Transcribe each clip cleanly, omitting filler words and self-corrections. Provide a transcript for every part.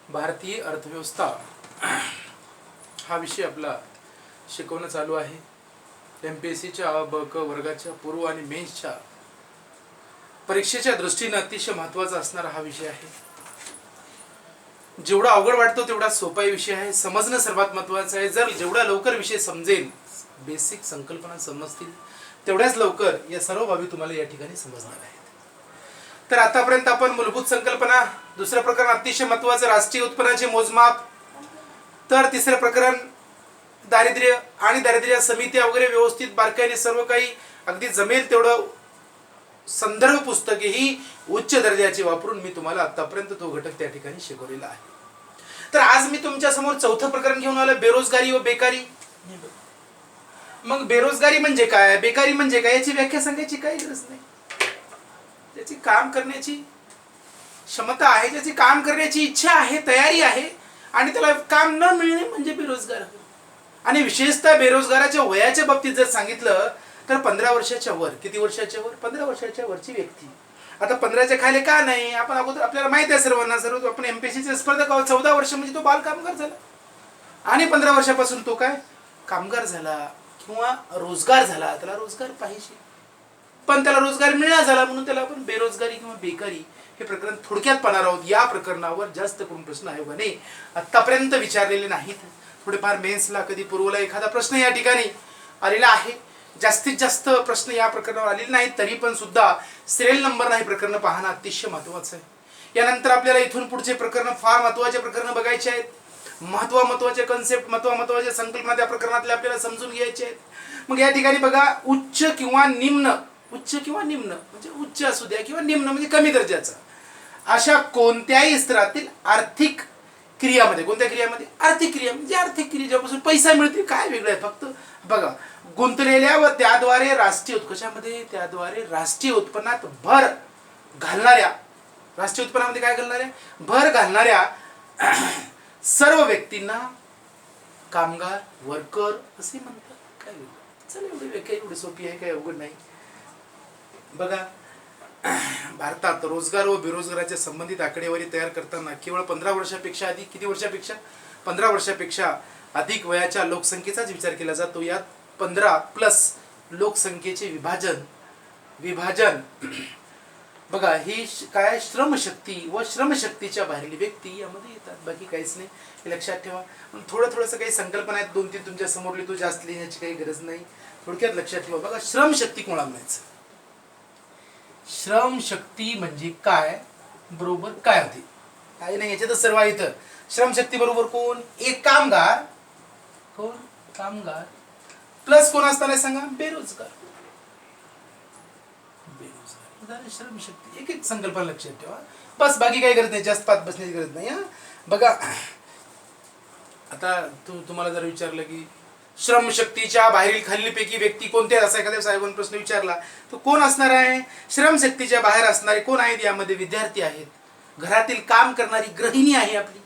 भारतीय अर्थव्यवस्था हा विषय आपला शिकवणं चालू आहे. MPSCच्या ब क वर्गाच्या पूर्व आणि मेन्सच्या परीक्षेच्या दृष्टीने अतिशय महत्त्वाचा असणारा हा विषय आहे. जेवढा अवघड वाटतो तेवढा सोपा विषय आहे. समजणं सर्वात महत्त्वाचं आहे. जर जेवढा लवकर विषय समजेल, बेसिक संकल्पना समजतील, तेवढ्याच लवकर या सर्व बाबी तुम्हाला या ठिकाणी समजणार आहेत. तर आतापर्यंत आपण मूलभूत संकल्पना, दुसरं प्रकरण अतिशय महत्त्वाचं राष्ट्रीय उत्पन्नाचे मोजमाप, तर तिसरं प्रकरण दारिद्र्य आणि दारिद्र्य समित्या वगैरे व्यवस्थित बारकाईने सर्व काही अगदी जमेल तेवढं संदर्भ पुस्तके ही उच्च दर्जाची वापरून मी तुम्हाला आतापर्यंत तो घटक त्या ठिकाणी शिकवलेला आहे. तर आज मी तुमच्या समोर चौथं प्रकरण घेऊन आलो, बेरोजगारी व बेकारी. मग बेरोजगारी म्हणजे काय, बेकारी म्हणजे काय, याची व्याख्या सांगायची काही गरज नाही. ज्याची काम करण्याची क्षमता आहे, ज्याची काम करण्याची इच्छा आहे, तयारी आहे आणि त्याला काम न मिळणे म्हणजे बेरोजगार. आणि विशेषतः बेरोजगाराच्या वयाच्या बाबतीत जर सांगितलं तर 15 वर्षाच्या वर. किती वर्षाच्या वर? 15 वर्षाच्या वरची व्यक्ती. आता 15च्या खाली का नाही, आपण अगोदर आपल्याला माहिती आहे सर्वांना, सर्व आपण MPSCचे स्पर्धक आहोत. 14 वर्ष म्हणजे तो बाल कामगार झाला आणि 15 वर्षापासून तो काय कामगार झाला किंवा रोजगार झाला. त्याला रोजगार पाहिजे पण त्याला रोजगार मिळाला झाला म्हणून त्याला आपण बेरोजगारी किंवा बेकारी हे प्रकरण थोडक्यात पाहणार आहोत. या प्रकरणावर जास्त करून प्रश्न आयोगाने आतापर्यंत विचारलेले नाहीत. थोडेफार मेन्सला कधी पूर्वला एखादा प्रश्न या ठिकाणी आलेला आहे. जास्तीत जास्त प्रश्न या प्रकरणावर आलेले नाहीत. तरी पण सुद्धा सिरियल नंबर नाही प्रकरण पाहणं अतिशय महत्त्वाचं आहे. यानंतर आपल्याला इथून पुढचे प्रकरण फार महत्त्वाचे प्रकरण बघायचे आहेत. महत्त्वाचे कन्सेप्ट, महत्त्वाच्या संकल्पना त्या प्रकरणातल्या आपल्याला समजून घ्यायचे आहेत. मग या ठिकाणी बघा, उच्च किंवा निम्न, उच्च किंवा निम्न म्हणजे उच्च असू द्या किंवा निम्न म्हणजे कमी दर्जाचा, अशा कोणत्याही स्तरातील आर्थिक क्रियामध्ये, कोणत्या क्रियामध्ये? आर्थिक क्रिया म्हणजे आर्थिक क्रिया ज्यापासून पैसा मिळते. काय वेगळं आहे? फक्त बघा, गुंतलेल्या व त्याद्वारे राष्ट्रीय कशामध्ये, त्याद्वारे राष्ट्रीय उत्पन्नात भर घालणाऱ्या, राष्ट्रीय उत्पन्नामध्ये काय घालणाऱ्या, भर घालणाऱ्या सर्व व्यक्तींना कामगार, वर्कर असे म्हणतात. काय वेगळं? चला, एवढी व्याख्या एवढी सोपी आहे, काय अवघड नाही. बघा, भारतात रोजगार व बेरोजगाराच्या संबंधित आकडेवारी तयार करताना केवळ 15 वर्षापेक्षा अधिक, किती वर्षापेक्षा? 15 वर्षापेक्षा अधिक वयाच्या लोकसंख्येचाच विचार केला जातो. यात 15+ लोकसंख्येचे विभाजन बघा, ही काय श्रमशक्ती व श्रमशक्तीच्या बाहेरील व्यक्ती यामध्ये येतात. बाकी काहीच नाही, हे लक्षात ठेवा. थोडंसं काही संकल्पना आहेत, 2-3 तुमच्या समोर लिहितो, जास्त लिहिण्याची काही गरज नाही. थोडक्यात लक्षात ठेवा. बघा, श्रमशक्ती कोणाला म्हणायचं? श्रमशक्ती म्हणजे काय, बरोबर काय होते? काही नाही, याच्यातच सर्व आहे. इथं श्रमशक्ती बरोबर कोण? एक कामगार. कोण? कामगार प्लस कोण असताना सांगा? बेरोजगार. बेरोजगार श्रमशक्ती. एक संकल्पना लक्षात ठेवा बस, बाकी काही गरज नाही, जास्त पाच बसण्याची गरज नाही. बघा, आता तुम्हाला जर विचारलं की श्रमशक्तीच्या बाहेरील खालीलपैकी व्यक्ती कोणत्या, असा एखाद्या साहेबांनी प्रश्न विचारला तर कोण असणार आहे? श्रमशक्तीच्या बाहेर असणारे कोण आहेत? यामध्ये विद्यार्थी आहेत, घरातील काम करणारी गृहिणी आहे आपली,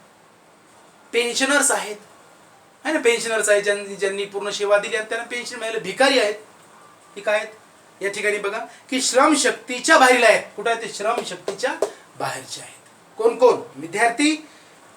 पेन्शनर्स आहेत, है ना, पेन्शनर्स आहेत ज्यांनी पूर्ण सेवा दिली आणि त्यांना पेन्शन मिळाले, भिकारी आहेत. हे काय आहेत? या ठिकाणी बघा की श्रमशक्तीच्या बाहेरील आहेत. कुठं आहेत ते? श्रमशक्तीच्या बाहेरचे आहेत. कोण कोण? विद्यार्थी,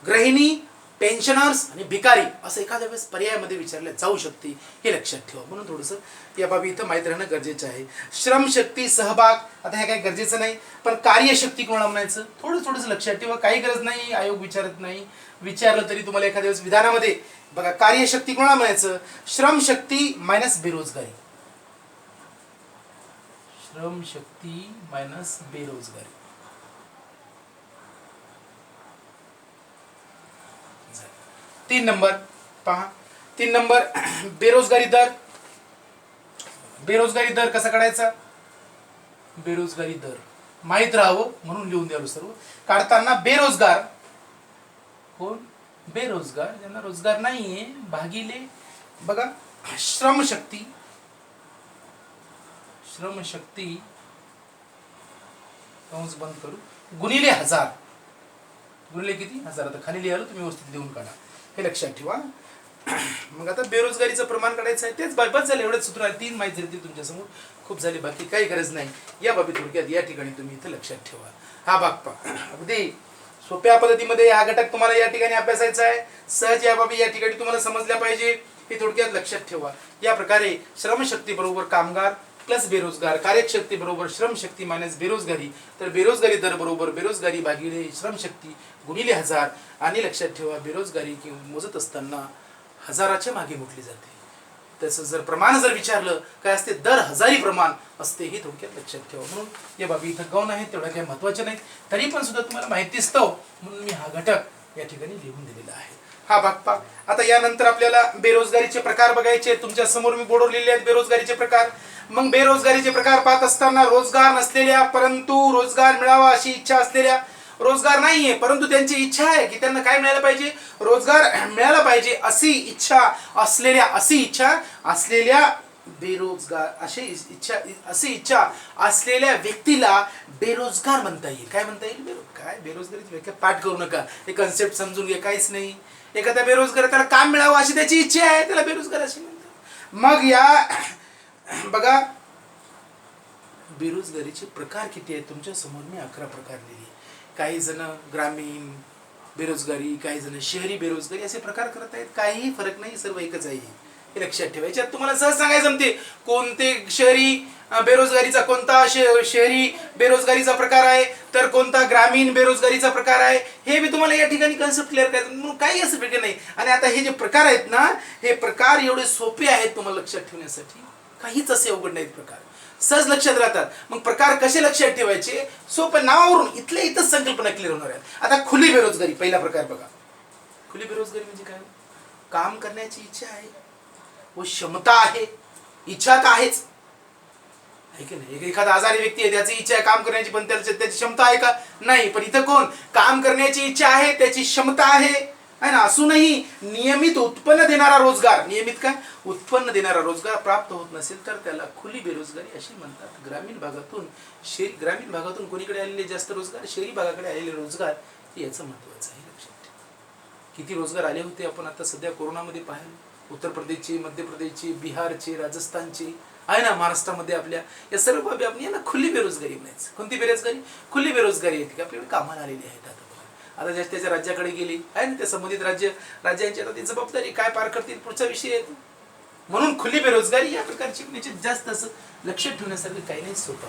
गृहिणी, पेन्शनर्स आणि भिकारी, असं एखाद्या वेळेस पर्यायामध्ये विचारले जाऊ शकते. हे लक्षात ठेवा. म्हणून थोडंसं या बाबी इथं माहीत राहणं गरजेचं आहे. श्रमशक्ती, सहभाग, आता हे काही गरजेचं नाही. पण कार्यशक्ती कोणाला म्हणायचं? थोडंसं लक्षात ठेवा. काही गरज नाही, आयोग विचारत नाही. विचारलं तरी तुम्हाला एखाद्या वेळेस विधानामध्ये बघा, कार्यशक्ती कोणाला म्हणायचं? श्रमशक्ती मायनस बेरोजगारी. श्रमशक्ती मायनस बेरोजगारी. 3 नंबर पहा. 3 नंबर बेरोजगारी दर. बेरोजगारी दर कसा काढायचा? बेरोजगारी दर माहीत राहावं म्हणून लिहून द्यावं सर्व. काढताना बेरोजगार, कोण? बेरोजगार, ज्यांना रोजगार नाहीये, भागिले बघा श्रमशक्ती, श्रमशक्ती कंस बंद करू, गुणिले 1000. गुणिले किती? 1000. आता खाली लिहायला तुम्ही व्यवस्थित लिहून काढा, हे लक्षात ठेवा. मग आता बेरोजगारीचं प्रमाण काढायचं आहे. तेच बस झालं, एवढंच सूत्र आहे. 3 माहिती झाली तुमच्या समोर, खूप झाली, बाकी काही गरज नाही. या बाबी थोडक्यात या ठिकाणी तुम्ही इथं लक्षात ठेवा. हा भाग पहा, अगदी सोप्या पद्धतीमध्ये हा घटक तुम्हाला या ठिकाणी अभ्यासायचा आहे. सहज या बाबी या ठिकाणी तुम्हाला समजल्या पाहिजे, हे थोडक्यात लक्षात ठेवा. या प्रकारे श्रमशक्ती बरोबर कामगार प्लस बेरोजगार, कार्यशक्ती बरोबर श्रमशक्ती मायनस बेरोजगारी, तर बेरोजगारी दर बरोबर बेरोजगारी भागिले श्रमशक्ती गुणिले 1000. आणि लक्षात ठेवा बेरोजगारी मोजत असताना हजाराच्या मागे मोडली जाते. त्याचं जर प्रमाण जर विचारलं काय असते, दर हजारी प्रमाण असते, हे थोडक्यात लक्षात ठेवा. म्हणून या बाबी इथं गौण आहेत, तेवढ्या काही महत्वाच्या नाहीत, तरी पण सुद्धा तुम्हाला माहिती असतो म्हणून मी हा घटक या ठिकाणी लिहून दिलेला आहे. हा भाग पहा. आता यानंतर आपल्याला बेरोजगारीचे प्रकार बघायचे. तुमच्या समोर मी बोर्डवर लिहिले आहेत बेरोजगारीचे प्रकार. मग बेरोजगारीचे प्रकार पाहत असताना रोजगार नसलेल्या परंतु रोजगार मिळावा अशी इच्छा असलेल्या, रोजगार नाहीये परंतु त्यांची इच्छा आहे की त्यांना काय मिळायला पाहिजे, रोजगार मिळाला पाहिजे अशी इच्छा असलेल्या बेरोजगार अशी इच्छा असलेल्या व्यक्तीला बेरोजगार म्हणता येईल. काय म्हणता येईल, काय बेरोजगारीची व्याख्या पाठ करू नका, हे कन्सेप्ट समजून घ्या, काहीच नाही. एखाद्या बेरोजगार त्याला काम मिळावं अशी त्याची इच्छा आहे, त्याला बेरोजगार अशी म्हणतात. मग या बघा बेरोजगारीचे प्रकार किती आहेत तुमच्या समोर मी 11 प्रकार लिहिले. काही जण ग्रामीण बेरोजगारी, काही जण शहरी बेरोजगारी असे प्रकार करत आहेत. काहीही फरक नाही, सर्व एकच आहे, हे लक्षात ठेवायचे. तुम्हाला सहज सांगायचं जमते कोणते शहरी बेरोजगारीचा कोणता शहरी बेरोजगारीचा प्रकार आहे, तर कोणता ग्रामीण बेरोजगारीचा प्रकार आहे, हे मी तुम्हाला या ठिकाणी कन्सेप्ट क्लिअर करायचं. म्हणून काही असं प्रकार नाही. आणि आता हे जे प्रकार आहेत ना, हे प्रकार एवढे सोपे आहेत तुम्हाला लक्षात ठेवण्यासाठी, काहीच असे अवघड नाहीत प्रकार, सहज लक्षात राहतात. मग प्रकार कसे लक्षात ठेवायचे, सोपं नावावरून इथल्या इथंच संकल्पना क्लिअर होणार आहे. आता खुली बेरोजगारी पहिला प्रकार बघा. खुली बेरोजगारी म्हणजे काय, काम करण्याची इच्छा आहे व क्षमता आहे, इच्छा तर आहेच आहे की नाही. एखादा आजारी व्यक्ती आहे, त्याची इच्छा आहे काम करण्याची, पण त्याची क्षमता आहे का, नाही. पण इथं कोण, काम करण्याची इच्छा आहे, त्याची क्षमता आहे ना, असूनही नियमित उत्पन्न देणारा रोजगार, नियमित काय उत्पन्न देणारा रोजगार प्राप्त होत नसेल तर त्याला खुली बेरोजगारी अशी म्हणतात. ग्रामीण भागातून कोणीकडे आलेले जास्त रोजगार, शहरी भागाकडे आलेले रोजगार, याचं महत्वाचं आहे लक्षात ठेवा. किती रोजगार आले होते आपण आता सध्या कोरोनामध्ये पाहिले, उत्तर प्रदेशचे, मध्य प्रदेशचे, बिहारचे, राजस्थानचे आहे ना, महाराष्ट्रामध्ये आपल्या, या सर्व बाबी आपण यांना खुली बेरोजगारी म्हणायचं. कोणती बेरोजगारी, खुली बेरोजगारी येते की आपल्याकडे कामाला आलेली आहेत. आता ज्या त्याच्या राज्याकडे गेली आहे ना, त्या संबंधित राज्यांची आता ती जबाबदारी काय पार करतील पुढचा विषय येतो. म्हणून खुली बेरोजगारी या प्रकारची जास्त असं लक्षात ठेवण्यासारखं काही नाही, सोपं.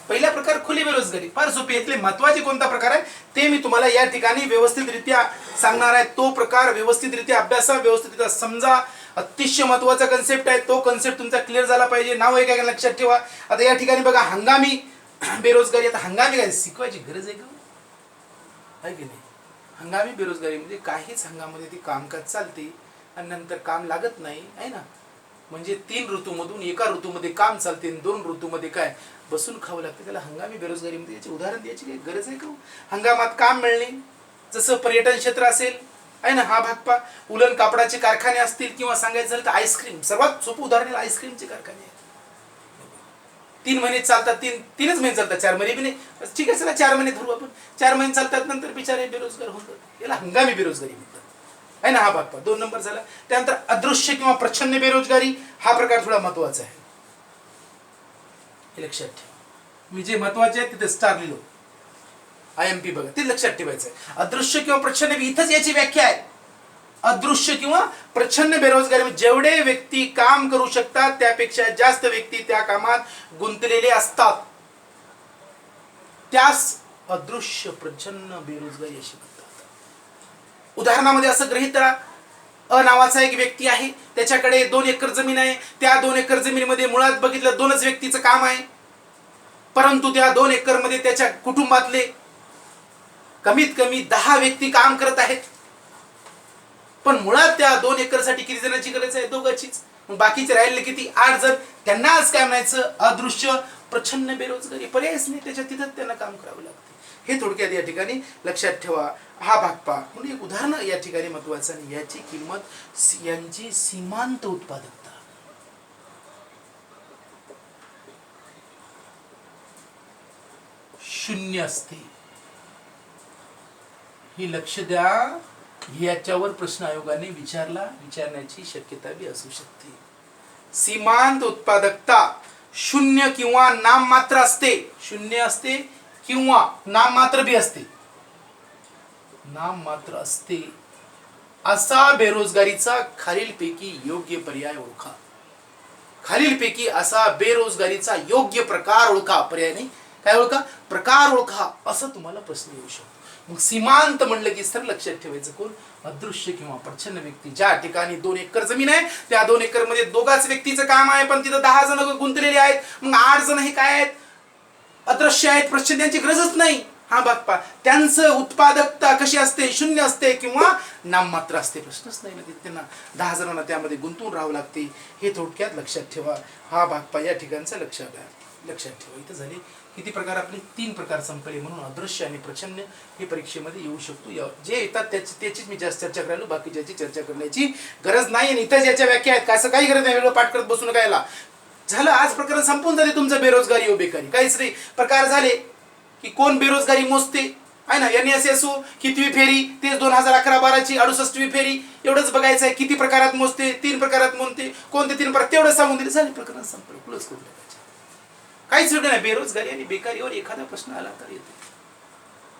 पहिला प्रकार खुली बेरोजगारी फार सोपी. यातले महत्वाचे कोणता प्रकार आहे ते मी तुम्हाला या ठिकाणी व्यवस्थितरित्या सांगणार आहे. तो प्रकार व्यवस्थितरित्या अभ्यासा, व्यवस्थितरित्या समजा. अतिशय महत्वाचा कन्सेप्ट आहे, तो कन्सेप्ट तुमचा क्लिअर झाला पाहिजे. नाव आहे काय लक्षात ठेवा. आता या ठिकाणी बघा हंगामी बेरोजगारी. आता हंगामी काय शिकवायची गरज आहे का, आहे की नाही. हंगामी बेरोजगारी म्हणजे काहीच हंगामध्ये ती कामकाज चालते आणि नंतर काम लागत नाही, आहे ना. म्हणजे 3 ऋतूमधून एका ऋतूमध्ये काम चालते, 2 ऋतूमध्ये काय बसून खावं लागते, त्याला हंगामी बेरोजगारी म्हणजे. याचे उदाहरण द्यायची काही गरज आहे का. हंगामात काम मिळणे, जसं पर्यटन क्षेत्र असेल, आहे ना, हा भाग पा. उलन कापडाचे कारखाने असतील, किंवा सांगायचं झालं तर आईस्क्रीम, सर्वात सोपं उदाहरण आईस्क्रीमचे कारखाने आहेत. 3 महिने चालतात, 3च महिने चालतात, 4 महिने बी नाही, ठीक आहे चला 4 महिने धरू आपण. 4 महिने चालतात, नंतर बिचारे बेरोजगार होतात, याला हंगामी बेरोजगारी म्हणतात, आहे ना. हा भाग पा 2 नंबर झाला. त्यानंतर अदृश्य किंवा प्रच्छन्न बेरोजगारी, हा प्रकार थोडा महत्वाचा आहे, हे लक्षात ठेवा. मी जे महत्वाचे आहे तिथे स्टार लिहिलो, IMP बघा, ते लक्षात ठेवायचं आहे. अदृश्य किंवा प्रच्छन्न, इथंच याची व्याख्या आहे. अदृश्य किंवा प्रच्छन्न बेरोजगारी, जेवढे व्यक्ती काम करू शकतात त्यापेक्षा जास्त व्यक्ती त्या कामात गुंतलेले असतात, त्यास अदृश्य प्रच्छन्न बेरोजगारी अशी म्हणतात. उदाहरणामध्ये असं गृहीत करा, अ नावाचा एक व्यक्ती आहे, त्याच्याकडे 2 एकर जमीन आहे. त्या 2 एकर जमिनीमध्ये मुळात बघितलं 2च व्यक्तीचं काम आहे, परंतु त्या 2 एकर मध्ये त्याच्या कुटुंबातले कमीत कमी 10 व्यक्ती काम करत आहेत. पण मुळात त्या 2 एकर साठी किती जणांची गरज आहे, दोघांचीच. मग बाकीचे राहिले किती, 8 जण. त्यांना आज काय म्हणायचं, अदृश्य प्रच्छन्न बेरोजगारी. पर्यायच नाही, त्याच्या तिथंच त्यांना काम करावं लागतं. हे थोडक्यात या ठिकाणी लक्षात ठेवा. हा भाग पहा. म्हणून एक उदाहरण या ठिकाणी महत्वाचं आहे. याची किंमत, यांची सीमांत उत्पादकता, शून्य असते, ही लक्ष द्या. याच्यावर प्रश्न आयोगाने विचारण्याची शक्यता बी असू शकते. सीमांत उत्पादकता 0 किंवा नाममात्र असते, 0 असते किंवा नाममात्र बी असते. नाम मात्र असते असा बेरोजगारीचा खालीलपैकी योग्य पर्याय ओळखा. खालीलपैकी असा बेरोजगारीचा योग्य प्रकार ओळखा. पर्याय नाही, काय ओळखा? प्रकार ओळखा. असं तुम्हाला प्रश्न येऊ शकतो. मग सीमांत म्हणलं की सर लक्षात ठेवायचं कोण? अदृश्य किंवा प्रच्छन्न व्यक्ती. ज्या ठिकाणी 2 एकर जमीन आहे त्या 2 एकर मध्ये दोघाच व्यक्तीचं काम आहे, पण तिथं 10 जण गुंतलेले आहेत. मग 8 जण हे काय आहेत? अदृश्य आहेत, प्रच्छन्न, त्यांची गरजच नाही. हा बाप्पा, त्यांचं उत्पादकता कशी असते? शून्य असते किंवा नाममात्र असते. प्रश्नच नाही ना. त्यांना 10 जणांना त्यामध्ये गुंतवून राहावं लागते. हे थोडक्यात लक्षात ठेवा. हा बाप्पा या ठिकाणचं लक्षात ठेवा. इथं झाले किती प्रकार? आपले 3 प्रकार संपले. म्हणून अदृश्य आणि प्रच्छन्न हे परीक्षेमध्ये येऊ शकतो. जे येतात त्याचीच मी जास्त चर्चा करायला, बाकी ज्याची चर्चा करण्याची गरज नाही. आणि इथं ज्याच्या व्याख्या आहेत असं काही गरज नाही वेगळं पाठ करत बसून कायला. झालं, आज प्रकरण संपून झाले तुमचं बेरोजगारी व बेकारी. काहीच नाही. प्रकार झाले की कोण बेरोजगारी मोजते आहे ना. NSSO कितवी फेरी? तेच 2011-12ची 68वी फेरी. एवढंच बघायचं आहे. किती प्रकारात मोजते? 3 प्रकारात मोजते. कोणते 3 प्रकार? तेवढं सांगून दिले, झाले, प्रकरण संपलं. क्लोज करून टाकायचं. काहीच वेगळं नाही. बेरोजगारी आणि बेकारीवर एखादा प्रश्न आला तर येतो.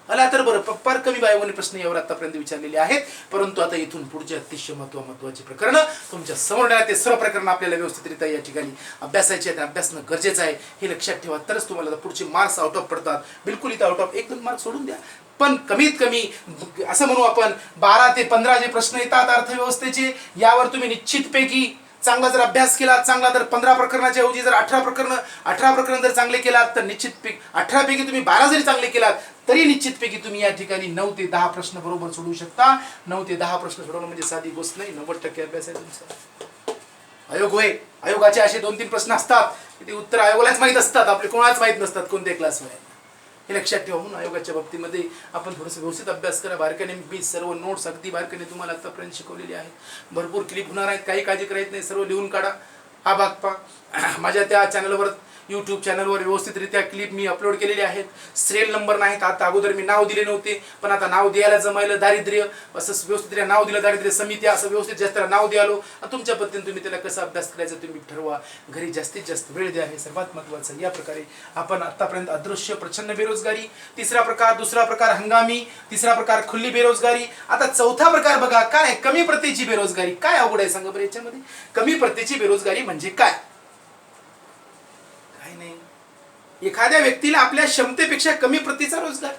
आला तर बरं. फार कमी बायोने प्रश्न यावर आतापर्यंत विचारलेले आहेत. परंतु आता इथून पुढचे अतिशय महत्वाची प्रकरणं तुमच्या समोर येणार. ते सर्व प्रकरण आपल्याला व्यवस्थितरित्या या ठिकाणी अभ्यासायचे आहेत. अभ्यासणं गरजेचं आहे. हे लक्षात ठेवा. तरच तुम्हाला पुढचे मार्क्स आउट ऑफ पडतात. बिलकुल इथं आउट ऑफ 1-2 मार्क्स सोडून द्या. पण कमीत कमी असं म्हणू आपण 12 ते 15 जे प्रश्न येतात अर्थव्यवस्थेचे, यावर तुम्ही निश्चितपैकी चांगला जर अभ्यास केला, चांगला जर 15 प्रकरणाच्या ऐवजी जर 18 प्रकरण जर चांगले केलात तर निश्चितपैकी 18 पैकी तुम्ही 12 जरी चांगले केलात तरी निश्चितपैकी तुम्ही या ठिकाणी 9 ते 10 प्रश्न बरोबर सोडवू शकता. 9 ते 10 प्रश्न सोडवणं म्हणजे साधी गोष्ट नाही. 90% अभ्यास आहे तुमचा. आयोग होय, आयोगाचे असे 2-3 प्रश्न असतात ते उत्तर आयोगालाच माहीत असतात, आपले कोणालाच माहीत नसतात कोणत्या क्लासमध्ये. हे लक्षात ठेवा. म्हणून आयोगाच्या बाबतीमध्ये आपण थोडंसं व्यवस्थित अभ्यास करा. बारकाने मी सर्व नोट्स अगदी बारकाने तुम्हाला आतापर्यंत शिकवलेली आहेत. भरपूर क्लिप होणार आहेत. काही काळजी करायची नाही. सर्व लिहून काढा. हा भाग पहा. माझ्या त्या चॅनलवर, यूट्यूब चॅनलवर व्यवस्थितरित्या क्लिप मी अपलोड केलेले आहेत. सिरियल नंबर नाहीत. आता अगोदर मी नाव दिले नव्हते, पण आता नाव द्यायला जमायलं. दारिद्र्य असं व्यवस्थितरित्या नाव दिलं. दारिद्र्य समिती असं व्यवस्थित जास्त नाव द्यालो. तुमच्या पद्धतीने तुम्ही त्याला कसा अभ्यास करायचा तुम्ही ठरवा. घरी जास्तीत जास्त वेळ द्या. हे सर्वात महत्त्वाचं. या प्रकारे आपण आतापर्यंत अदृश्य प्रच्छन्न बेरोजगारी, तिसरा प्रकार, दुसरा प्रकार हंगामी, तिसरा प्रकार खुली बेरोजगारी. आता चौथा प्रकार बघा काय? कमी प्रतीची बेरोजगारी. काय अवघड आहे सांगा बरं याच्यामध्ये? कमी प्रतीची बेरोजगारी म्हणजे काय? एखाद्या व्यक्तीला आपल्या क्षमतेपेक्षा कमी प्रतीचा रोजगार.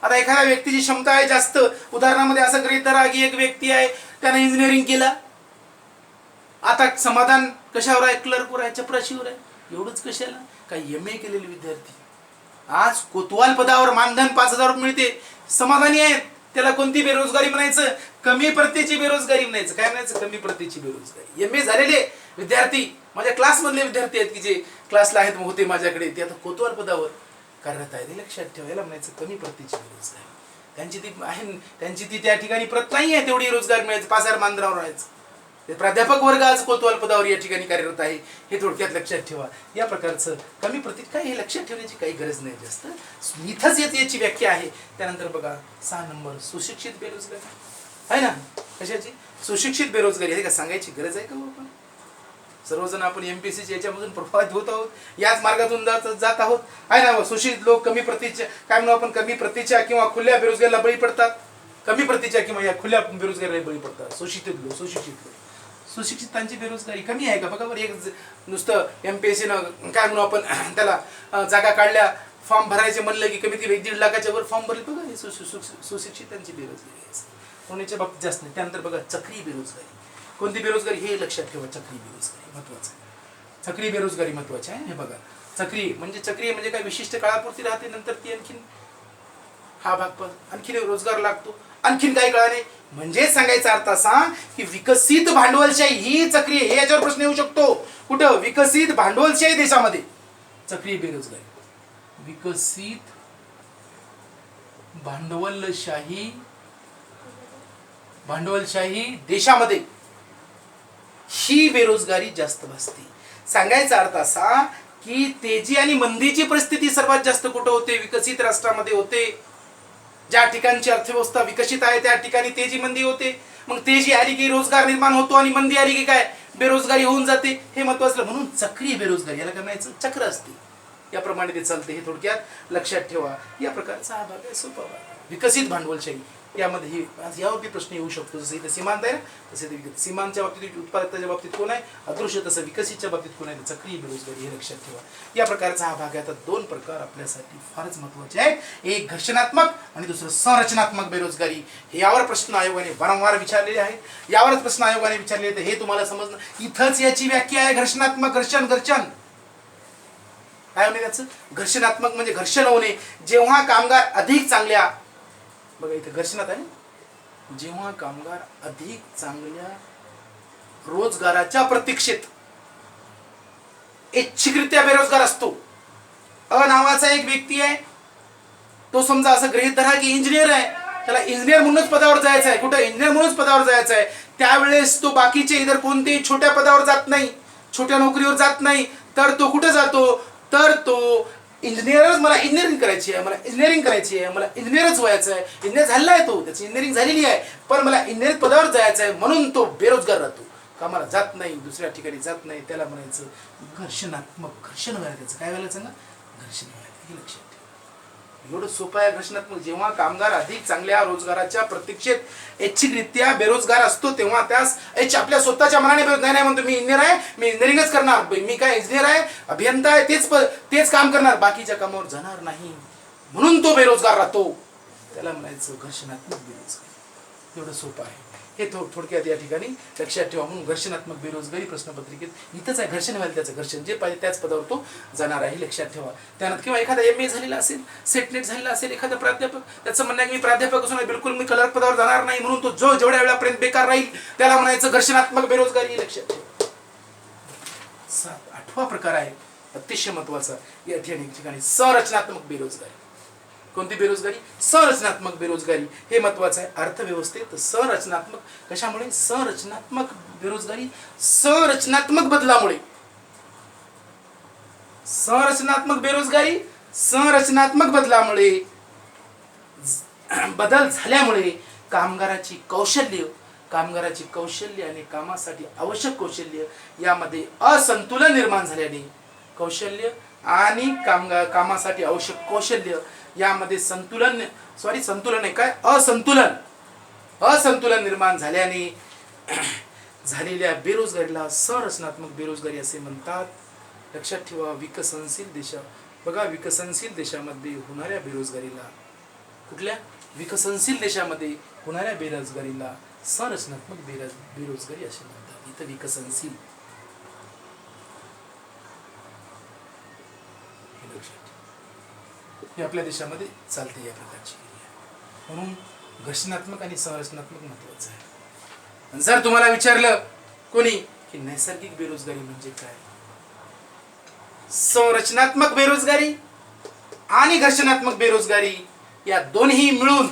आता एखाद्या व्यक्तीची क्षमता आहे जास्त. उदाहरणामध्ये असं गृहीत धरा की एक व्यक्ती आहे, त्याने इंजिनिअरिंग केला. आता समाधान कशावर आहे? क्लर्कवर आहे, चपराशीवर आहे. एवढंच कशाला? काही MA केलेले विद्यार्थी आज कोतवाल पदावर मानधन 5,000 रुपये मिळते, समाधानी आहेत. त्याला कोणती बेरोजगारी म्हणायचं? कमी प्रतीची बेरोजगारी म्हणायचं. काय म्हणायचं? कमी प्रतीची बेरोजगारी. MA झालेले विद्यार्थी माझ्या क्लासमधले विद्यार्थी आहेत की जे क्लासला आहेत होते माझ्याकडे, ते आता कोतवाल पदावर कार्यरत आहेत. हे लक्षात ठेवा. याला म्हणायचं कमी प्रतीची बेरोजगारी. त्यांची ती त्या ठिकाणी प्रत नाही आहे तेवढी रोजगार मिळायचं. 5,000 मानधनावर राहायचं. ते प्राध्यापक वर्ग आज कोतवाल पदावर या ठिकाणी कार्यरत आहे. हे थोडक्यात लक्षात ठेवा. या प्रकारचं कमी प्रतीत काय हे लक्षात ठेवण्याची काही गरज नाही जास्त. इथंच याची व्याख्या आहे. त्यानंतर बघा 6 नंबर सुशिक्षित बेरोजगारी आहे ना. कशाची? सुशिक्षित बेरोजगारी. हे का सांगायची गरज आहे का बाबा? सर्वजण आपण MPSC याच्यामधून प्रभावित होत आहोत. याच मार्गातून जात आहोत आहे ना. सुशिक्षित लोक कमी प्रतीच्या काय म्हणू आपण कमी प्रतीच्या किंवा खुल्या बेरोजगारीला बळी पडतात. कमी प्रतीच्या किंवा या खुल्या बेरोजगारीला बळी पडतात सुशिक्षित लोक. सुशिक्षितांची बेरोजगारी कमी आहे का बघा बरं. एक नुसतं MPSCनं काय म्हणू आपण त्याला जागा काढल्या, फॉर्म भरायचे म्हणलं की कमीत कमी 1.5 लाखाच्या वर फॉर्म भरले बघा. हे सुशिक्षितांची बेरोजगारी आहे. कोणाच्या बाबतीत जास्त नाही. त्यानंतर बघा चक्री बेरोजगारी. कोणती बेरोजगारी? हे लक्षात ठेवा. चक्री बेरोजगारी महत्वाचं आहे. चक्री बेरोजगारी महत्वाची आहे. हे बघा चक्री म्हणजे काय? विशिष्ट काळापुरती राहते, नंतर ती आणखीन हा भाग पण आणखीन रोजगार लागतो. आणखीन काही कळा नाही. म्हणजे सांगायचा अर्थ असा की विकसित भांडवलशाही ही चक्री आहे. हे याच्यावर प्रश्न येऊ शकतो. कुठं? विकसित भांडवलशाही देशामध्ये चक्री बेरोजगारी. विकसित भांडवलशाही देशामध्ये ही बेरोजगारी जास्त भासते. सांगायचा अर्थ असा की तेजी आणि मंदीची परिस्थिती सर्वात जास्त कुठं होते? विकसित राष्ट्रामध्ये होते. ज्या ठिकाणची अर्थव्यवस्था विकसित आहे त्या ठिकाणी तेजी मंदी होते. मग तेजी आली की रोजगार निर्माण होतो आणि मंदी आली की काय? बेरोजगारी होऊन जाते. हे महत्वाचं. म्हणून चक्री बेरोजगारी याला काय म्हणायचं? चक्र असते. याप्रमाणे ते चालते. हे थोडक्यात लक्षात ठेवा. या प्रकारचा हा भाग आहे. सोपा भाग. विकसित भांडवलशाही यामध्ये यावरती प्रश्न येऊ शकतो. जसं इथे सीमांत आहे ना, तसे ते सीमांतच्या बाबतीत, उत्पादकतेच्या बाबतीत कोण आहे अदृश्य, तसं विकसितच्या बाबतीत कोण आहे सक्रिय बेरोजगारी, हे लक्षात ठेवा. या प्रकारचा हा भाग आहे. आता दोन प्रकार आपल्यासाठी फारच महत्त्वाचे आहेत, एक घर्षणात्मक आणि दुसरं संरचनात्मक बेरोजगारी. हे यावर प्रश्न आयोगाने वारंवार विचारलेले आहेत, यावरच प्रश्न आयोगाने विचारले तर हे तुम्हाला समजणं. इथंच याची व्याख्या आहे. घर्षणात्मक, घर्षण काय होणे त्याचं. घर्षणात्मक म्हणजे घर्षण होणे, जेव्हा कामगार अधिक चांगल्या, बघा इथे घर्षणात आहे, जेव्हा कामगार अधिक चांगल्या रोजगाराच्या प्रतीक्षेत ऐच्छिकरित्या बेरोजगार असतो. नावाचा एक व्यक्ती आहे, तो समजा असं गृहीत धरा की इंजिनियर आहे, त्याला इंजिनियर म्हणूनच पदावर जायचं आहे, कुठं इंजिनियर म्हणूनच पदावर जायचं आहे, त्यावेळेस तो बाकीचे इतर कोणतेही छोट्या पदावर जात नाही, छोट्या नोकरीवर जात नाही, तर तो कुठं जातो, तर तो इंजिनियरच, मला इंजिनिअरिंग करायची आहे, मला इंजिनिअरिंग करायची आहे, मला इंजिनियरच व्हायचं आहे, इंजिनियर झालेला आहे तो, त्याची इंजिनिअरिंग झालेली आहे, पण मला इंजिनिअरिंग पदावर जायचं आहे म्हणून तो बेरोजगार राहतो, कामाला जात नाही, दुसऱ्या ठिकाणी जात नाही. त्याला म्हणायचं घर्षणात्मक. घर्षण व्हायला त्याचं काय व्हायला सांगा, घर्षण व्हायला. हे लक्षात ठेवा. एवढं सोपं आहे घर्षणात्मक. जेव्हा कामगार अधिक चांगल्या रोजगाराच्या प्रतीक्षेत ऐच्छिकरित्या बेरोजगार असतो तेव्हा त्यास आपल्या स्वतःच्या मनाने नाही म्हणतो मी इंजिनियर आहे, मी इंजिनिअरिंगच करणार, मी काय इंजिनियर आहे, अभियंता आहे, तेच काम करणार, बाकीच्या कामावर जाणार नाही, म्हणून तो बेरोजगार राहतो. त्याला म्हणायचं घर्षणात्मक बेरोजगारी. एवढं सोपं आहे. हे थोडक्यात या ठिकाणी लक्षात ठेवा. म्हणून घर्षणात्मक बेरोजगारी प्रश्नपत्रिकेत इथंच आहे. घर्षण व्हायला त्याचं घर्षण जे पाहिजे त्याच पदावर तो जाणार आहे, लक्षात ठेवा. त्यानंतर किंवा एखादा MA झालेला असेल, सेटनेट झालेला असेल, एखादा प्राध्यापक, त्याचं म्हणणं आहे की मी प्राध्यापक असून बिलकुल मी क्लर्क पदावर जाणार नाही, म्हणून तो जेवढ्या वेळापर्यंत बेकार राहील त्याला म्हणायचं घर्षणात्मक बेरोजगारी, लक्षात ठेवा. 8वा प्रकार आहे अतिशय महत्वाचा या ठिकाणी संरचनात्मक बेरोजगारी. कोणती बेरोजगारी, संरचनात्मक बेरोजगारी. हे महत्वाचं आहे अर्थव्यवस्थेत. संरचनात्मक कशामुळे, संरचनात्मक बेरोजगारी संरचनात्मक बदलामुळे. संरचनात्मक बेरोजगारी संरचनात्मक बदलामुळे, बदल झाल्यामुळे कामगाराची कौशल्य आणि कामासाठी आवश्यक कौशल्य यामध्ये असंतुलन निर्माण झाल्याने, कौशल्य आणि कामासाठी आवश्यक कौशल्य यामध्ये संतुलन नाही काय, असंतुलन निर्माण झाल्याने झालेल्या बेरोजगारीला संरचनात्मक बेरोजगारी असे म्हणतात. लक्षात ठेवा. विकसनशील देशामध्ये होणाऱ्या बेरोजगारीला, कुठल्या विकसनशील देशामध्ये होणाऱ्या बेरोजगारीला संरचनात्मक बेरोजगारी असे म्हणतात. इथं विकसनशील, हे आपल्या देशामध्ये चालते या प्रकारची. म्हणून घर्षणात्मक आणि संरचनात्मक महत्वाचं आहे. जर तुम्हाला विचारलं कोणी की नैसर्गिक बेरोजगारी म्हणजे काय, संरचनात्मक बेरोजगारी आणि घर्षणात्मक बेरोजगारी या दोघांनाही मिळून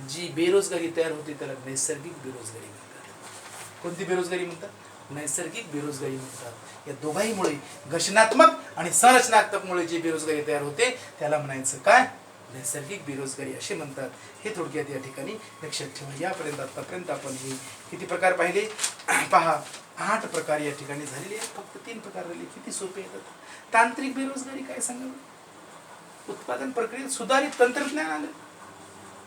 जी बेरोजगारी तयार होते त्याला नैसर्गिक बेरोजगारी म्हणतात. कोणती बेरोजगारी म्हणतात, नैसर्गिक बेरोजगारी म्हणतात. या दोघांमुळे घर्षणात्मक आणि संरचनात्मक मुळे जी बेरोजगारी तयार होते त्याला म्हणायचं काय, नैसर्गिक बेरोजगारी असे म्हणतात. हे थोडक्यात या ठिकाणी लक्षात ठेवा. यापर्यंत आतापर्यंत आपण हे किती प्रकार पाहिले पहा, 8 प्रकार या ठिकाणी झालेले आहेत. फक्त 3 प्रकार राहिले. किती सोपे येतात. तांत्रिक बेरोजगारी काय सांगावं, उत्पादन प्रक्रियेत सुधारित तंत्रज्ञान आलं,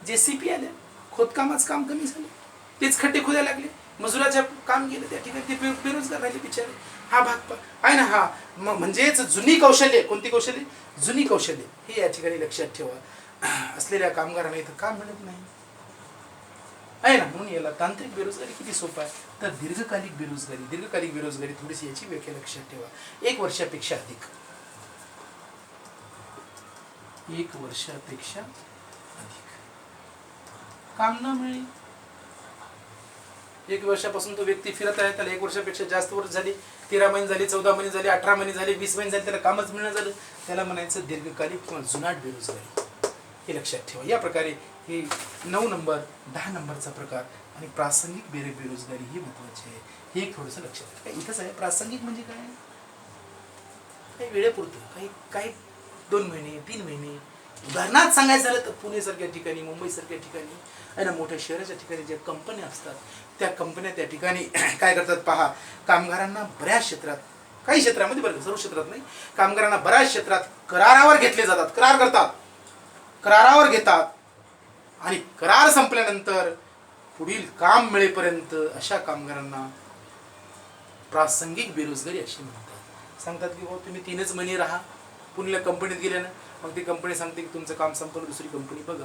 JCP आल्या, खोदकामाचं काम कमी झालं, तेच खड्डे खोदायला लागले, मजुराच्या काम गेलं, त्या ठिकाणी ते बेरोजगार राहिले बिचारे. हा भाग आहे ना. हा म्हणजेच जुनी कौशल्य, कोणती कौशल्य, जुनी कौशल्य हे या ठिकाणी लक्षात ठेवा असलेल्या कामगारांना इथं काम मिळत नाही आहे ना. म्हणून याला तांत्रिक बेरोजगारी. किती सोपं आहे. तर दीर्घकालिक बेरोजगारी थोडीशी याची व्याख्या लक्षात ठेवा. 1 वर्षापेक्षा अधिक, 1 वर्षापेक्षा अधिक काम न मिळणे. 1 वर्षापासून तो व्यक्ती फिरत आहे, त्याला 1 वर्षापेक्षा जास्त वर्ष झाली, 13 महिने झाले, 14 महिने झाले, 18 महिने झाले, 20 महिने झाले, त्याला कामच मिळणं झालं, त्याला म्हणायचं दीर्घकालिक किंवा जुनाट बेरोजगारी. हे लक्षात ठेवा. या प्रकारे हे 9 नंबर 10 नंबरचा प्रकार आणि प्रासंगिक बेरोजगारी ही महत्वाची आहे. हे एक थोडंसं लक्षात ठेवा. इथंच आहे. प्रासंगिक म्हणजे काय, काही वेळेपुरतं, काही 2 महिने 3 महिने. उदाहरणात सांगायचं झालं तर पुणेसारख्या ठिकाणी, मुंबईसारख्या ठिकाणी आहे ना, मोठ्या शहराच्या ठिकाणी ज्या कंपन्या असतात त्या कंपन्या त्या ठिकाणी काय करतात पहा, कामगारांना बऱ्याच क्षेत्रात, काही क्षेत्रामध्ये बरं, सर्व क्षेत्रात नाही, कामगारांना बऱ्याच क्षेत्रात करारावर घेतले जातात, करार करतात. करारावर घेतात आणि करार संपल्यानंतर पुढील काम मिळेपर्यंत अशा कामगारांना प्रासंगिक बेरोजगारी अशी म्हणतात. सांगतात की हो तुम्ही 3च महिने राहा, पुण्याला कंपनीत गेले ना, मग ती कंपनी सांगते की तुमचं काम संपलं, दुसरी कंपनी बघा.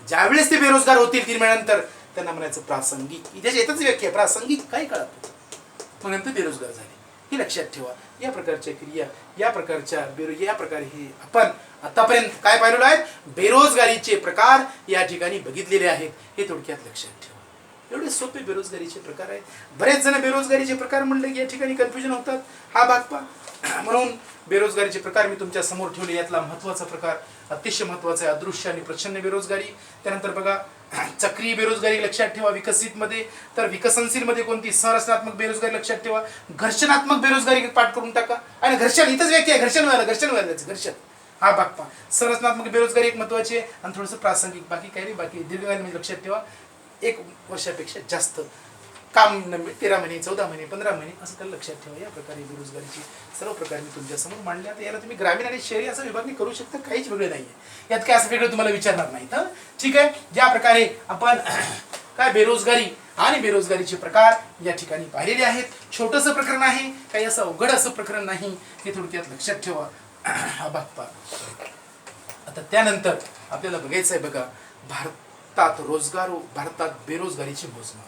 ज्यावेळेस ते बेरोजगार होतील 3 महिन्यानंतर त्यांना म्हणायचं प्रासंगिक. त्याची येतच व्याख्या प्रासंगिक काय कळत, मग नंतर बेरोजगार झाले. हे लक्षात ठेवा. या प्रकारच्या क्रिया, या प्रकारे हे आपण आतापर्यंत काय पाहिलेलं आहे, बेरोजगारीचे प्रकार या ठिकाणी बघितलेले आहेत. हे थोडक्यात लक्षात ठेवा. एवढे सोपे बेरोजगारीचे प्रकार आहेत. बरेच जण बेरोजगारीचे प्रकार म्हणले की या ठिकाणी कन्फ्युजन होतात. हा भाग पहा. म्हणून बेरोजगारीचे प्रकार मी तुमच्या समोर ठेवले. यातला महत्त्वाचा प्रकार अतिशय महत्त्वाचा आहे अदृश्य आणि प्रच्छन्न बेरोजगारी. त्यानंतर बघा चक्रीय बेरोजगारी लक्षात ठेवा विकसित मध्ये. तर विकसनशील मध्ये कोणती, संरचनात्मक बेरोजगारी लक्षात ठेवा. घर्षणात्मक बेरोजगारी पाठ करून टाका. आणि घर्षण इथंच व्याख्या आहे, घर्षण व्हायला घर्षण. हा भाग पहा. संरचनात्मक बेरोजगारी एक महत्त्वाची आहे आणि थोडंसं प्रासंगिक, बाकी काही नाही. बाकी दीर्घकालीन म्हणजे लक्षात ठेवा 1 वर्षापेक्षा जास्त काम 13 महिने 14 महिने 15 महिने असं त्याला लक्षात ठेवा. या प्रकारे बेरोजगारीची सर्व प्रकार मी तुमच्यासमोर मांडले. आता याला तुम्ही ग्रामीण आणि शहरी असं विभागणी करू शकता, काहीच वेगळं नाही आहे यात. काय असं वेगळं तुम्हाला विचारणार नाही. तर ठीक आहे, ज्या प्रकारे आपण काय बेरोजगारी आणि बेरोजगारीचे प्रकार या ठिकाणी पाहिलेले आहेत. छोटंसं प्रकरण आहे, काही असं अवघड असं प्रकरण नाही, हे थोडक्यात लक्षात ठेवा. हा भाग पहा. आता त्यानंतर आपल्याला बघायचं आहे बघा भारतात बेरोजगारीचे मोजमाप.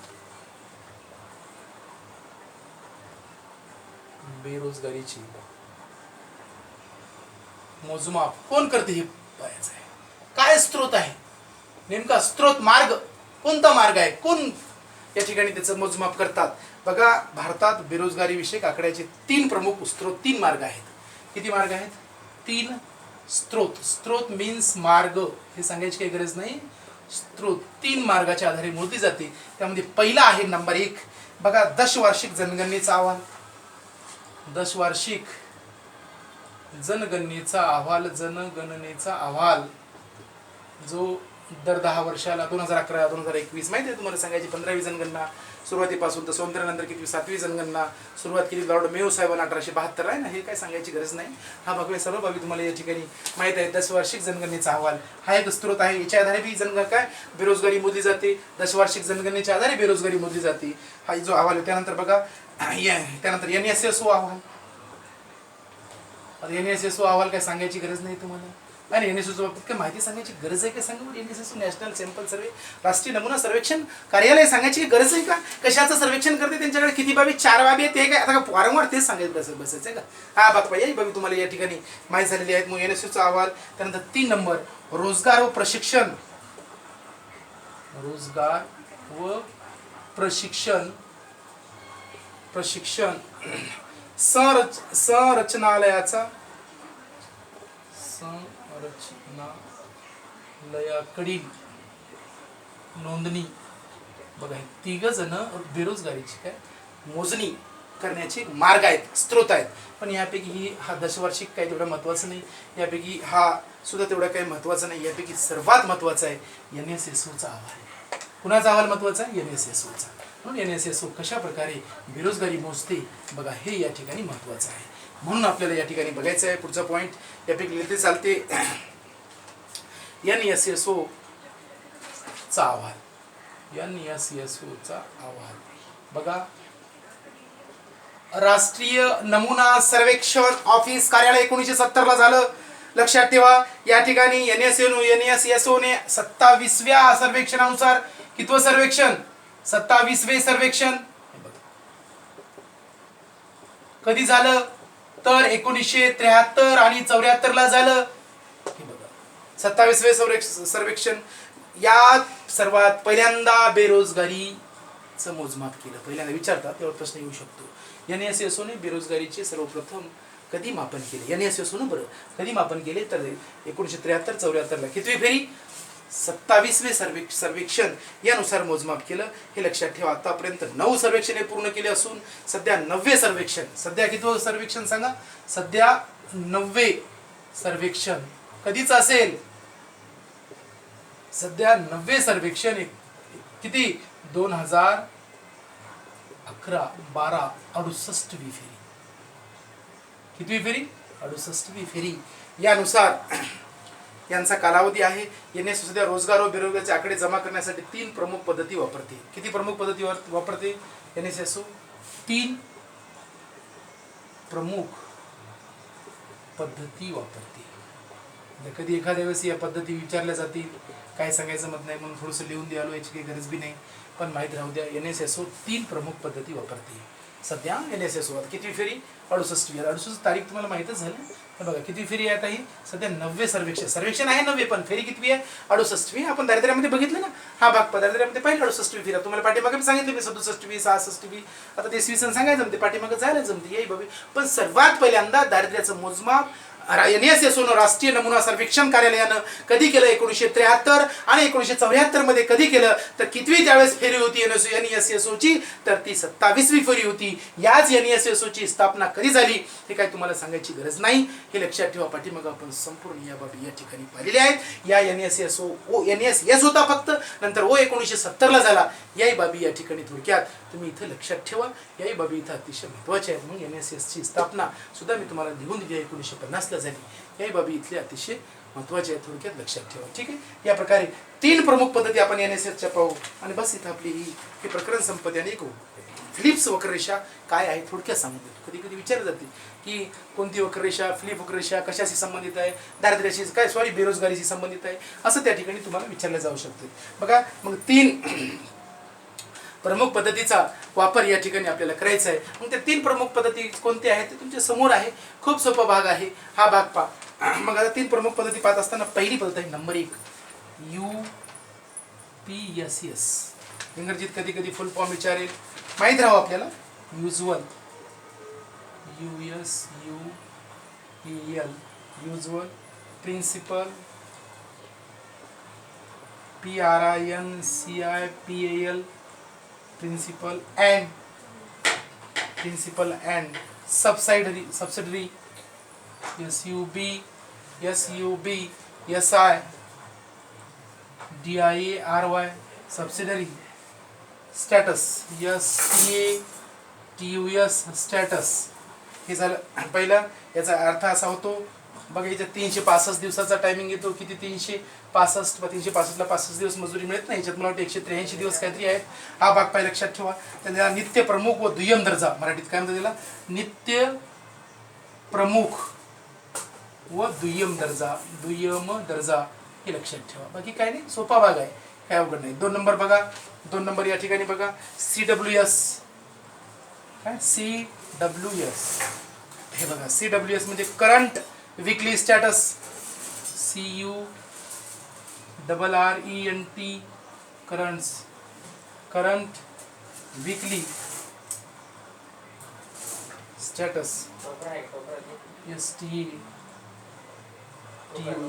बेरोजगारीची मोजमाप कोण करते हे पाहायचं आहे. काय स्रोत आहे नेमका, स्रोत मार्ग कोणता मार्ग आहे, कोण या ठिकाणी त्याचं मोजमाप करतात. बघा भारतात बेरोजगारी विषयक आकड्याचे 3 प्रमुख स्रोत, 3 मार्ग आहेत. किती मार्ग आहेत? 3 स्रोत. स्रोत मीन्स मार्ग, हे सांगायची काही गरज नाही. स्रोत 3 मार्गाच्या आधारे मोजली जाते. त्यामध्ये पहिला आहे नंबर 1 बघा दशवार्षिक जनगणनेचा अहवाल. दशवार्षिक जनगणनेचा अहवाल जो दर 10 वर्षाला 2011 2021 माहिती आहे तुम्हाला सांगायची 15वी जनगणना सुरुवातीपासून तर स्वातंत्र्यानंतर किती 7वी जनगणना सुरुवात केली लॉर्ड मेयो साहेबांनी 1872 आहे ना. हे काय सांगायची गरज नाही. हा बघा सर्व बाबी तुम्हाला या ठिकाणी माहित आहे. दशवार्षिक जनगणनेचा अहवाल हा एक स्रोत आहे. याच्या आधारे बी बेरोजगारी मोजली जाते. दशवार्षिक जनगणनेच्या आधारे बेरोजगारी मोजली जाते. हा जो अहवाल आहे. त्यानंतर बघा त्यानंतर NSSO अहवाल. NSSO अहवाल काय सांगायची गरज नाही तुम्हाला. आणि NSSO बाबतीत काय माहिती सांगायची गरज आहे का सांगा. NSSO नॅशनल सॅम्पल सर्वे, राष्ट्रीय नमुना सर्वेक्षण कार्यालय सांगायची गरज आहे का. कशाचं सर्वेक्षण करते, त्यांच्याकडे किती बाबी, 4 बाबी आहेत. ते काय आता वारंवार तेच सांगायचं बसायचं का. हा बघ पाहिजे बाबी तुम्हाला या ठिकाणी माहिती झालेली आहेत. मग NSSO अहवाल. त्यानंतर 3 नंबर रोजगार व प्रशिक्षण. संरचनालयाकडील नोंदणी. बघा 3 जण बेरोजगारीची काय मोजणी करण्याचे मार्ग आहेत, स्रोत आहेत. पण यापैकी हा दशवार्षिक काही तेवढं महत्त्वाचं नाही. यापैकी हा सुद्धा तेवढा काही महत्त्वाचा नाही. यापैकी सर्वात महत्त्वाचा आहे NSSOचा अहवाल. कुणाचा अहवाल महत्त्वाचा आहे? NSSOचा. म्हणून NSSO कशा प्रकारे बेरोजगारी मोजते बघा हे या ठिकाणी महत्त्वाचं आहे. म्हणून आपल्याला या ठिकाणी बघायचं आहे. पुढचा पॉईंट यापैकी लिहिते चालते. NSSOचा अहवाल. NSSOचा अहवाल बघा राष्ट्रीय नमुना सर्वेक्षण ऑफिस कार्यालय 1970 ला झालं. लक्षात ठेवा या ठिकाणी NSSO ने 27व्या सर्वेक्षणानुसार कितवं सर्वेक्षण 27वे सर्वेक्षण कधी झालं तर 1973 आणि 74 ला झालं. हे बघा 27वे सर्वेक्षण. यात सर्वात पहिल्यांदा बेरोजगारीचं मोजमाप केलं. पहिल्यांदा विचारतात तेव्हा प्रश्न येऊ शकतो. NSSO ने बेरोजगारीचे सर्वप्रथम कधी मापन केले. NSSO ने बरं कधी मापन केले तर 1973-74 ला. कितवी फेरी 27वे सर्वेक्षण यानुसार मोजमाप केलं. हे लक्षात ठेवा. आतापर्यंत 9 सर्वेक्षणे पूर्ण केले असून सध्या 9वे सर्वेक्षण. सध्या कितवं सर्वेक्षण सांगा. सध्या 9वे सर्वेक्षण कधीच असेल. सध्या 9वे सर्वेक्षण किती 2011-12 68वी फेरी. कितवी फेरी 68वी फेरी. यानुसार यांचा कालावधी आहे. NSSO सध्या रोजगार व बेरोजगारीचे आकडे जमा करण्यासाठी 3 प्रमुख पद्धती वापरते. किती प्रमुख पद्धती वापरते NSSO? 3 प्रमुख पद्धती वापरते. कधी एखाद्या वेळेस या पद्धती विचारल्या जातील, काय सांगायचं मत नाही म्हणून थोडंसं लिहून द्यालो, याची काही गरज बी नाही, पण माहीत राहू द्या. NSSO 3 प्रमुख पद्धती वापरते. सध्या NSSO किती फेरी? 68वी. 68 तारीख तुम्हाला माहीतच झाली. तर बघा किती फेरी आहे आता ही? सध्या 90 सर्वेक्षण आहे 90, पण फेरी किती आहे? 68वी. आपण दारिद्र्यामध्ये बघितलं ना, हा भाग दारिद्र्यामध्ये पाहिजे 68वी फेरी. तुम्हाला पाठीमागे सांगितलं मी 67वी 66वी. आता ते इसवी सन सांगायचं जमते, पाठीमागे जायला जमते, याही बाबी. पण सर्वात पहिल्यांदा दारिद्र्याचं मोजमाप NSSO राष्ट्रीय नमुना सर्वेक्षण कार्यालयानं कधी केलं? 1973 आणि 1974 मध्ये. कधी केलं तर कितवी त्यावेळेस फेरी होती NSSO ची? तर ती 27वी फेरी होती. याच NSSO ची स्थापना कधी झाली हे काय तुम्हाला सांगायची गरज नाही, हे लक्षात ठेवा. पाठीमाग आपण संपूर्ण या बाबी या ठिकाणी पाहिलेल्या आहेत. या NSSO NSS होता फक्त, नंतर 1970 ला झाला. याही बाबी या ठिकाणी थोडक्यात तुम्ही इथं लक्षात ठेवा. याही बाबी इथं अतिशय महत्त्वाच्या आहेत. मग NSS ची स्थापना सुद्धा मी तुम्हाला लिहून दिली 1950 ला झाली. याही बाबी इथले अतिशय महत्त्वाचे आहेत, थोडक्यात लक्षात ठेवा. ठीक आहे. या प्रकारे 3 प्रमुख पद्धती आपण NSSच्या पाहू आणि बस इथं आपली हे प्रकरण संपत्ती. आणि फिलिप्स वक्ररेषा काय आहे थोडक्यात सांगून देतो. कधी कधी विचारले जाते की कोणती वक्ररेषा, फिलिप वक्ररेषा कशाशी संबंधित आहे? दारिद्र्याशी बेरोजगारीशी संबंधित आहे, असं त्या ठिकाणी तुम्हाला विचारलं जाऊ शकते. बघा मग 3 प्रमुख पद्धतीचा वापर या ठिकाणी आपल्याला करायचा आहे. मग त्या 3 प्रमुख पद्धती कोणत्या आहेत ते तुमच्या समोर आहे. खूप सोपा भाग आहे हा भाग पहा. मग आता 3 प्रमुख पद्धती पाहत असताना पहिली पद्धत आहे नंबर 1 UPSS. इंग्रजीत कधी कधी फुल फॉर्म विचारेल, माहीत राहावं आपल्याला. Usual usual principal PRINCIPAL principal and subsidiary SUB SI DIARY subsidiary status STATUS status. हे झालं पहिलं. याचा अर्थ असा होतो बघा, याच्यात 365 दिवसाचा टायमिंग येतो. किती? 365. 365 ला 65 दिवस मजुरी मिळत नाही. याच्यात मला वाटतं 183 दिवस काहीतरी आहेत. हा भाग पाहिजे लक्षात ठेवा. त्याला नित्य प्रमुख व दुय्यम दर्जा, मराठीत काय म्हणतात त्याला? नित्य प्रमुख व दुय्यम दर्जा हे लक्षात ठेवा. बाकी काय नाही, सोपा भाग आहे, काय अवघड नाही. 2 नंबर बघा. 2 नंबर या ठिकाणी बघा CWS. काय CWS? हे बघा CWS म्हणजे current weekly status. CURRENT current weekly status.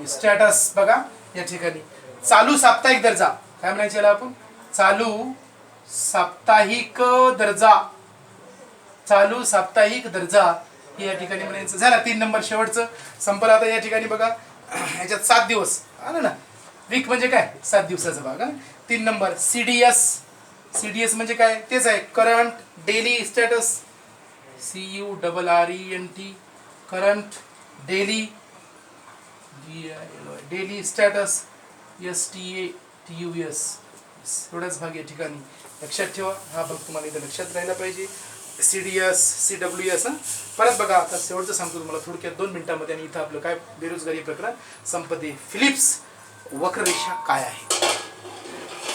Status बघा या ठिकाणी. चालू साप्ताहिक दर्जा काय म्हणायचे याला आपण? चालू साप्ताहिक दर्जा हे या ठिकाणी म्हणायचं. झाला 3 नंबर शेवटचं संपलं. आता या ठिकाणी बघा ह्याच्यात 7 दिवस आलं ना. वीक म्हणजे काय? 7 दिवसाचा भाग. 3 नंबर CDS म्हणजे काय? तेच आहे, current daily status. CURRENT current daily status. STATUS. एवढाच भाग या ठिकाणी लक्षात ठेवा. हा भाग तुम्हाला इथं लक्षात राहिला पाहिजे. CDS CWS. परत बघा आता शेवटचं सांगतो तुम्हाला थोडक्यात 2 मिनिटांमध्ये. आणि इथं आपलं काय बेरोजगारी प्रकरण संपत्ती. फिलिप्स वक्ररेषा काय आहे?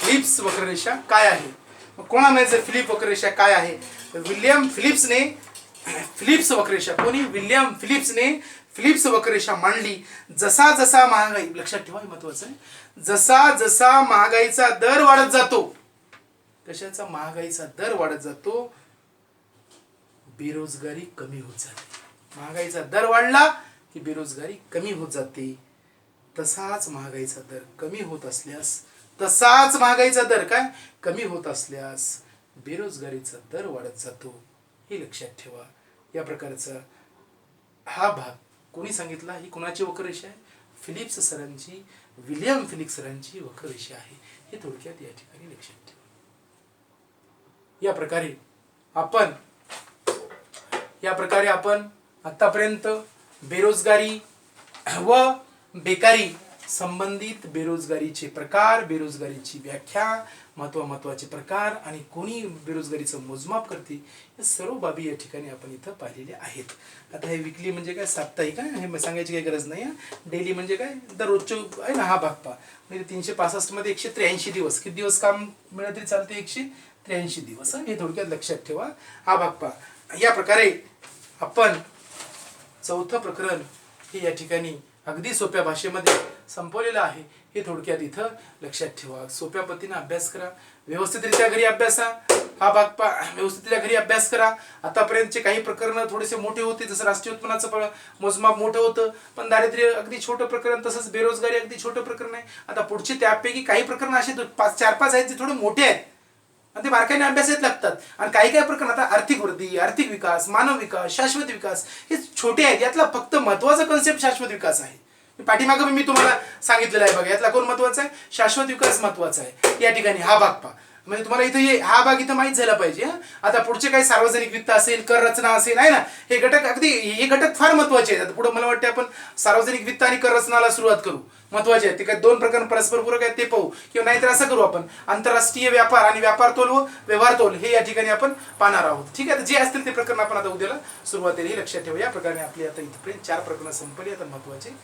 फिलिप्स वक्ररेषा काय आहे? मग कोणा म्हणायचं फिलिप वक्ररेषा काय आहे? विल्यम फिलिप्सने फिलिप्स वक्ररेषा, कोणी? विल्यम फिलिप्सने फिलिप्स वक्ररेषा मांडली. जसा जसा महागाई, लक्षात ठेवा हे महत्वाचं आहे, जसा जसा महागाईचा दर वाढत जातो, कशाचा? महागाईचा दर वाढत जातो, बेरोजगारी कमी होत जाते. महागाईचा दर वाढला की बेरोजगारी कमी होत जाते. तसाच महागाईचा दर कमी होत असल्यास, तसाच महागाईचा दर काय कमी होत असल्यास बेरोजगारीचा दर वाढत जातो. हे लक्षात ठेवा. या प्रकारचा हा भाग कोणी सांगितला? ही कोणाची वक्ररेषा आहे? फिलिप्स सरांची, विल्यम फिलिप्स सरांची वक्ररेषा आहे. हे थोडक्यात या ठिकाणी लक्षात ठेवा. या प्रकारे आपण आतापर्यंत बेरोजगारी व बेकारी संबंधित बेरोजगारीचे प्रकार, बेरोजगारीची व्याख्या, महत्वाचे प्रकार आणि कोणी बेरोजगारीचं मोजमाप करते, या सर्व बाबी या ठिकाणी आपण इथं पाहिलेल्या आहेत. आता हे विकली म्हणजे काय, साप्ताहिक आहे, हे सांगायची काही गरज नाही. डेली म्हणजे काय, दररोजचे आहे ना, हा भाग पहा. म्हणजे 365 मध्ये 183 दिवस, किती दिवस काम मिळालं तरी चालते, 183 दिवस. हे थोडक्यात लक्षात ठेवा. हा भाग पहा. या प्रकारे आपण चौथं प्रकरण हे या ठिकाणी अगदी सोप्या भाषेमध्ये संपवलेलं आहे. हे थोडक्यात इथं लक्षात ठेवा. सोप्या पद्धतीने अभ्यास करा, व्यवस्थितरित्या घरी अभ्यासा. हा भाग पहा, व्यवस्थितरित्या घरी अभ्यास करा. आतापर्यंतचे काही प्रकरण थोडेसे मोठे होते, जसं राष्ट्रीय उत्पन्नाचं मोजमाप मोठं होतं, पण दारिद्र्य अगदी छोटं प्रकरण, तसंच बेरोजगारी अगदी छोटं प्रकरण आहे. आता पुढचे त्यापैकी काही प्रकरण असे 4-5 आहेत जे थोडे मोठे आहेत आणि ते बारकाईने अभ्यासात लागतात. आणि काही प्रकरण आता आर्थिक वृद्धी, आर्थिक विकास, मानव विकास, शाश्वत विकास हे छोटे आहेत. यातला फक्त महत्वाचा कन्सेप्ट शाश्वत विकास आहे. पाठीमागं मी तुम्हाला सांगितलेलं आहे बघा. यातला कोण महत्वाचा आहे, शाश्वत विकास महत्वाचा आहे. या ठिकाणी हा भाग पहा. म्हणजे तुम्हाला इथं हा भाग इथं माहीत झाला पाहिजे. आता पुढचे काही सार्वजनिक वित्त असेल, कर रचना असेल, आहे ना, हे घटक फार महत्वाचे आहेत. आता पुढे मला वाटते आपण सार्वजनिक वित्त आणि कर रचनाला सुरुवात करू. महत्वाचे आहेत ते. काय 2 प्रकरण परस्पर पूरक आहेत ते पाहू, किंवा नाहीतर असं करू आपण, आंतरराष्ट्रीय व्यापार आणि व्यापार तोल व व्यवहार तोल हे या ठिकाणी आपण पाहणार आहोत. ठीक आहे. जे असतील ते प्रकरण आपण आता उद्याला सुरुवातीला हे लक्षात ठेवू. या प्रकारे आपली आता इथपर्यंत 4 प्रकरणं संपली. आता महत्वाचे